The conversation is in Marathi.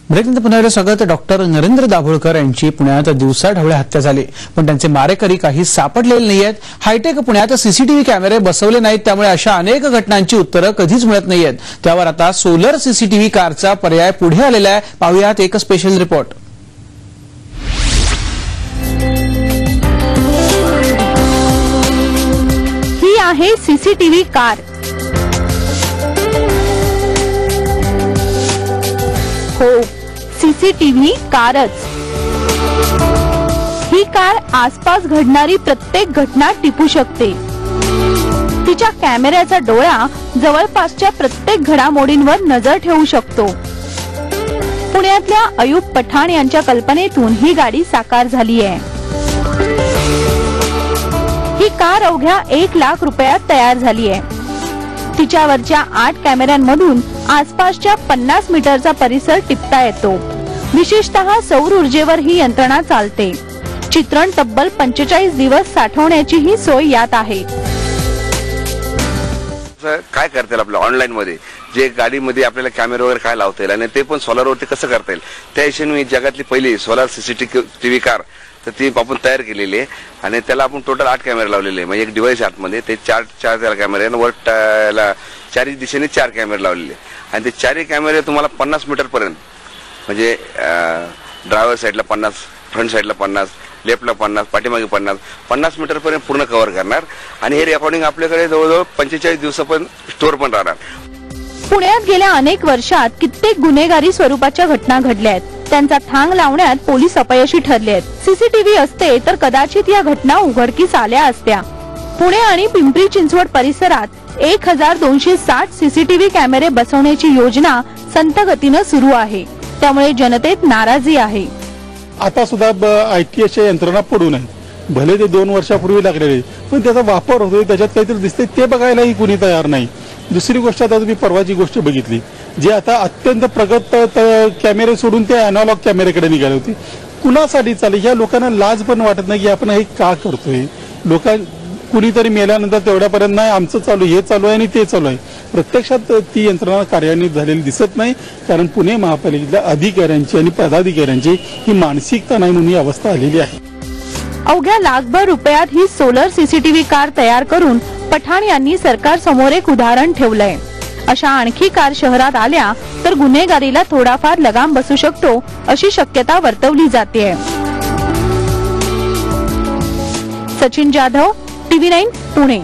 ब्रेकनंतर पुन्हा एकदा स्वागत। डॉक्टर नरेंद्र दाभोळकर यांची पुण्यात दिवसाढवळ्या हत्या झाली, पण त्यांचे मारेकरी काही सापडलेले नाहीयेत। हायटेक पुण्यात सीसीटीव्ही कॅमेरे बसवले नाहीत, त्यामुळे अशा अनेक घटनांची उत्तरं कधीच मिळत नाहीयेत। त्यावर आता सोलर सीसीटीव्ही कारचा पर्याय पुढे आलेला आहे। पाहूयात एक स्पेशल रिपोर्ट। ही आहे सीसीटीव्ही कार। हो, सीसीटीव्ही कारच। ही कार आसपास घडणारी प्रत्येक घटना टिपू शकते। तिच्या कॅमेऱ्याचा डोळा जवळपासच्या प्रत्येक घडामोडींवर नजर ठेवू शकतो। पुण्यातल्या अयूब पठाण यांच्या कल्पनेतून ही गाडी साकार झाली आहे। ही कार अवघ्या 1 लाख रुपयात तयार झाली आहे। तिच्यावरच्या 8 कॅमेऱ्यांमधून आसपासच्या 50 मीटरचा परिसर टिपता येतो। विशेषतः सौर ऊर्जेवर ही यंत्रणा चालते। चित्रण तब्बल 45 दिवस साठवण्याची ही सोय यात आहे। काय करता येईल आपल्या ऑनलाईन मध्ये जे गाडीमध्ये आपल्याला कॅमेरा वगैरे काय लावता येईल आणि ते पण सोलरवरती कसं करता येईल, त्या हिशोबाने मी जगातली पहिली सोलर सीसीटीव्ही कार तर ती आपण तयार केलेली आहे आणि त्याला आपण टोटल 8 कॅमेरे लावलेले आहे। म्हणजे एक डिव्हाइस आतमध्ये ते चार त्याला कॅमेरे आणि वर चारही दिशेने 4 कॅमेरे लावलेले आणि ते 4ही कॅमेरे तुम्हाला 50 मीटर पर्यंत, म्हणजे ड्रायव्हर साईडला 50, फ्रंट साईडला 50, लेफ्टला 50, पाठीमागे 50 मीटर पर्यंत पूर्ण कव्हर करणार आणि हे रेकॉर्डिंग आपल्याकडे जवळजवळ 45 दिवसापर्यंत स्टोअर पण राहणार। पुण्यात गेल्या अनेक वर्षात कित्येक गुन्हेगारी स्वरूपाच्या घटना घडल्या आहेत। त्यांचा थांग लावण्यात पोलीस अपयशी ठरले आहेत। सीसीटीव्ही असते तर कदाचित या घटना उघडकीस आल्या असत्या। पुणे आणि पिंपरी चिंचवड परिसरात 1260 सीसीटीव्ही कॅमेरे बसवण्याची योजना संथ गतीने सुरू आहे, त्यामुळे जनतेत नाराजी आहे। आता सुद्धा ITSच्या यंत्रणा पडून आहे, भले ते 2 वर्षापूर्वी लागलेले, पण त्याचा वापर होतोय, त्याच्यात काहीतरी दिसतंय ते बघायलाही कुणी तयार नाही। दुसरी गोष्ट, आता तुम्ही परवाची गोष्ट बघितली, जे आता अत्यंत प्रगत कॅमेरे सोडून ते अॅनालॉग कॅमेरेकडे निघाले होते। कुणासाठी चालेल? या लोकांना लाज पण वाटत नाही की आपण हे का करतोय। कुणीतरी मेल्यानंतर तेवढ्यापर्यंत नाही आमचं चालू, हे चालू आहे आणि ते चालू आहे। प्रत्यक्षात ती यंत्रणा कार्यान्वित झालेली दिसत नाही, कारण पुणे महापालिकेतल्या अधिकाऱ्यांची आणि पदाधिकाऱ्यांची ही मानसिकता नाही म्हणून ही अवस्था आलेली आहे। अवघ्या लाखभर रुपयात ही सोलर सीसीटीव्ही कार तयार करून पठाण यांनी सरकार समोर एक उदाहरण ठेवलंय। अशा आणखी कार शहरात आल्या तर गुन्हेगारीला थोडाफार लगाम बसू शकतो, अशी शक्यता वर्तवली जाते। सचिन जाधव, TV9 पुणे।